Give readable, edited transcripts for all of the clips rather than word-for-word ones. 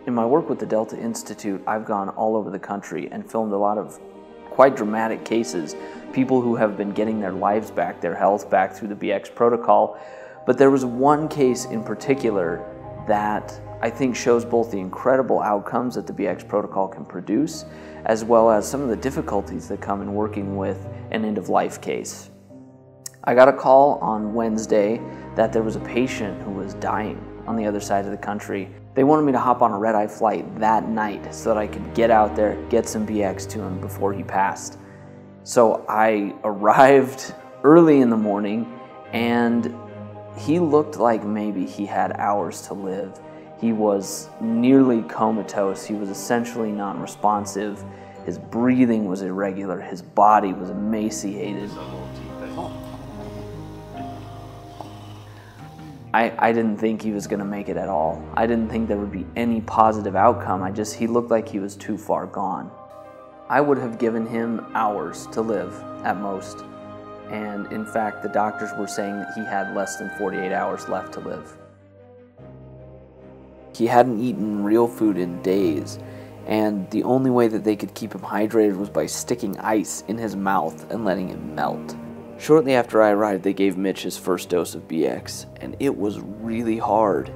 In my work with the Delta Institute, I've gone all over the country and filmed a lot of quite dramatic cases, people who have been getting their lives back, their health back through the BX protocol. But there was one case in particular that I think shows both the incredible outcomes that the BX protocol can produce, as well as some of the difficulties that come in working with an end-of-life case. I got a call on Wednesday that there was a patient who was dying on the other side of the country. They wanted me to hop on a red-eye flight that night so that I could get out there, get some BX to him before he passed. So I arrived early in the morning, and he looked like maybe he had hours to live. He was nearly comatose. He was essentially non-responsive. His breathing was irregular. His body was emaciated. I didn't think he was going to make it at all. I didn't think there would be any positive outcome. He looked like he was too far gone. I would have given him hours to live at most. And in fact, the doctors were saying that he had less than 48 hours left to live. He hadn't eaten real food in days, and the only way that they could keep him hydrated was by sticking ice in his mouth and letting him melt. Shortly after I arrived, they gave Mitch his first dose of BX, and it was really hard.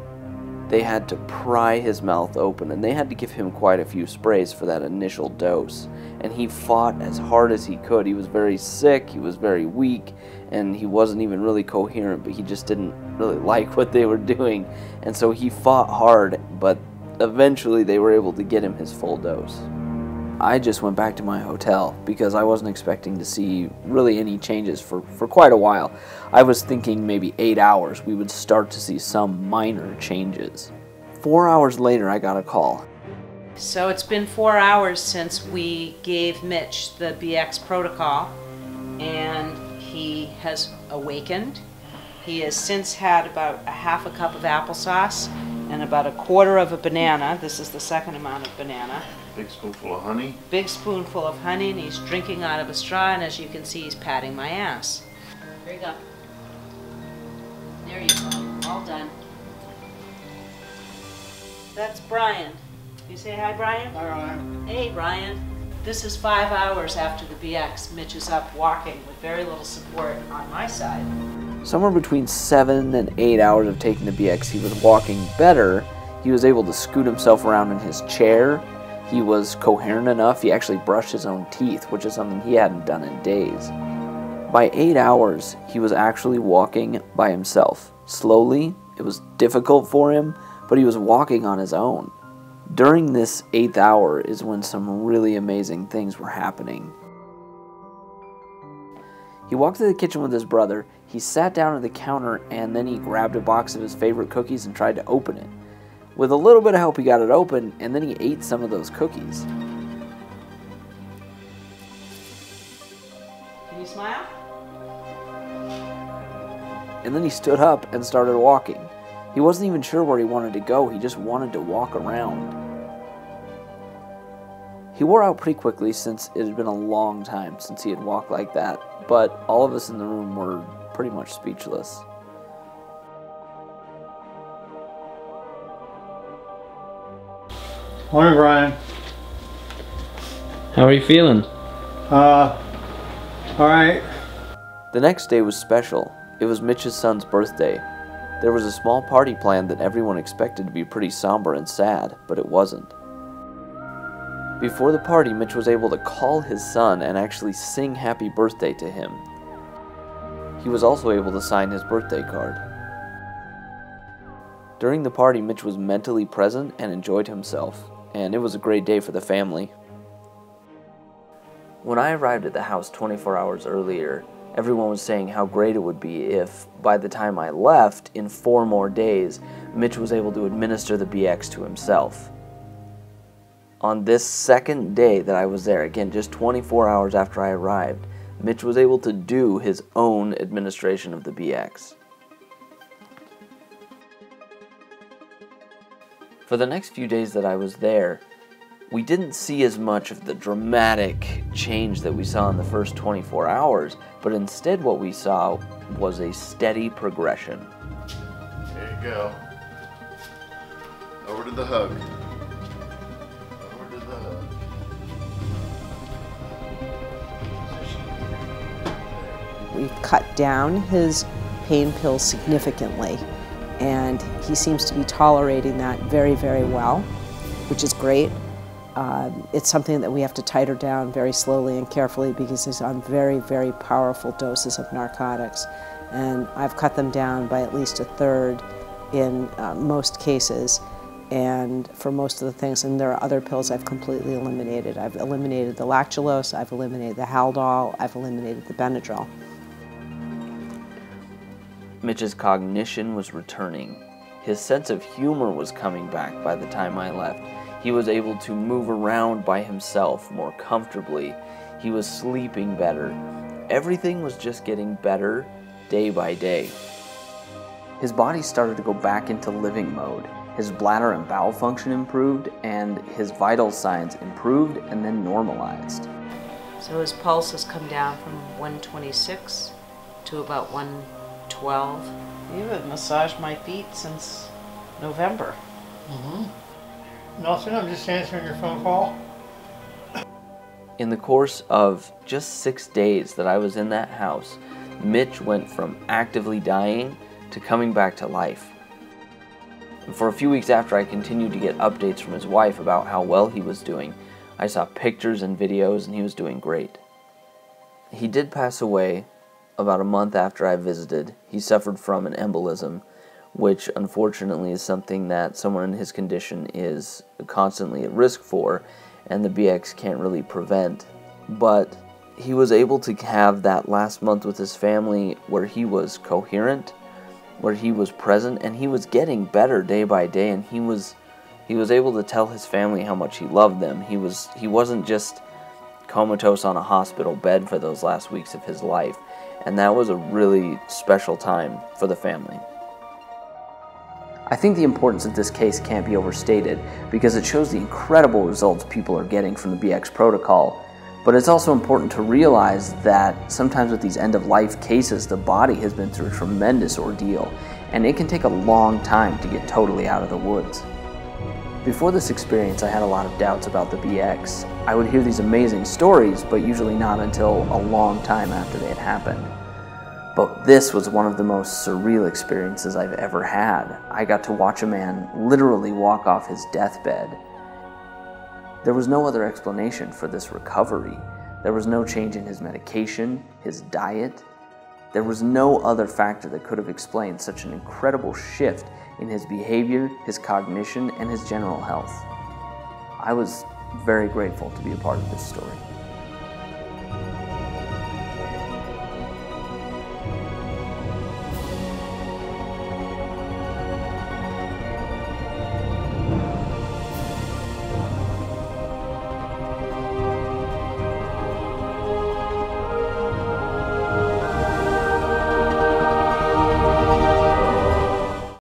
They had to pry his mouth open, and they had to give him quite a few sprays for that initial dose. And he fought as hard as he could. He was very sick, he was very weak, and he wasn't even really coherent, but he just didn't really like what they were doing. And so he fought hard, but eventually they were able to get him his full dose. I just went back to my hotel because I wasn't expecting to see really any changes for quite a while. I was thinking maybe 8 hours we would start to see some minor changes. 4 hours later, I got a call. So it's been 4 hours since we gave Mitch the BX protocol, and he has awakened. He has since had about a half a cup of applesauce and about a quarter of a banana. This is the second amount of banana. Big spoonful of honey. Big spoonful of honey, and he's drinking out of a straw, and as you can see, he's patting my ass. Here you go. There you go. All done. That's Brian. You say hi, Brian? Hi, Ryan. Hey, Brian. This is 5 hours after the BX. Mitch is up walking with very little support on my side. Somewhere between 7 and 8 hours of taking the BX, he was walking better. He was able to scoot himself around in his chair. He was coherent enough. He actually brushed his own teeth, which is something he hadn't done in days. By 8 hours, he was actually walking by himself. Slowly, it was difficult for him, but he was walking on his own. During this 8th hour is when some really amazing things were happening. He walked to the kitchen with his brother, he sat down at the counter, and then he grabbed a box of his favorite cookies and tried to open it. With a little bit of help, he got it open, and then he ate some of those cookies. Can you smile? And then he stood up and started walking. He wasn't even sure where he wanted to go, he just wanted to walk around. He wore out pretty quickly since it had been a long time since he had walked like that, but all of us in the room were pretty much speechless. Morning, Brian. How are you feeling? All right. The next day was special. It was Mitch's son's birthday. There was a small party planned that everyone expected to be pretty somber and sad, but it wasn't. Before the party, Mitch was able to call his son and actually sing happy birthday to him. He was also able to sign his birthday card. During the party, Mitch was mentally present and enjoyed himself, and it was a great day for the family. When I arrived at the house 24 hours earlier, everyone was saying how great it would be if, by the time I left, in 4 more days, Mitch was able to administer the BX to himself. On this second day that I was there, again just 24 hours after I arrived, Mitch was able to do his own administration of the BX. For the next few days that I was there, we didn't see as much of the dramatic change that we saw in the first 24 hours, but instead what we saw was a steady progression. There you go. Over to the hug. We've cut down his pain pills significantly, and he seems to be tolerating that very, very well, which is great. It's something that we have to titer down very slowly and carefully because he's on very, very powerful doses of narcotics. And I've cut them down by at least 1/3 in most cases, and for most of the things. And there are other pills I've completely eliminated. I've eliminated the lactulose, I've eliminated the Haldol, I've eliminated the Benadryl. Mitch's cognition was returning. His sense of humor was coming back by the time I left. He was able to move around by himself more comfortably. He was sleeping better. Everything was just getting better day by day. His body started to go back into living mode. His bladder and bowel function improved, and his vital signs improved and then normalized. So his pulse has come down from 126 to about 112. You have massaged my feet since November. Nothing, I'm just answering your phone call. In the course of just 6 days that I was in that house, Mitch went from actively dying to coming back to life. And for a few weeks after, I continued to get updates from his wife about how well he was doing. I saw pictures and videos, and he was doing great. He did pass away about a month after I visited. He suffered from an embolism, which unfortunately is something that someone in his condition is constantly at risk for, and the BX can't really prevent. But he was able to have that last month with his family where he was coherent, where he was present, and he was getting better day by day, and he was able to tell his family how much he loved them. He wasn't just comatose on a hospital bed for those last weeks of his life, and that was a really special time for the family. I think the importance of this case can't be overstated because it shows the incredible results people are getting from the BX protocol. But it's also important to realize that sometimes with these end-of-life cases, the body has been through a tremendous ordeal, and it can take a long time to get totally out of the woods. Before this experience, I had a lot of doubts about the BX. I would hear these amazing stories, but usually not until a long time after they had happened. But this was one of the most surreal experiences I've ever had. I got to watch a man literally walk off his deathbed. There was no other explanation for this recovery. There was no change in his medication, his diet. There was no other factor that could have explained such an incredible shift in his behavior, his cognition, and his general health. I was very grateful to be a part of this story.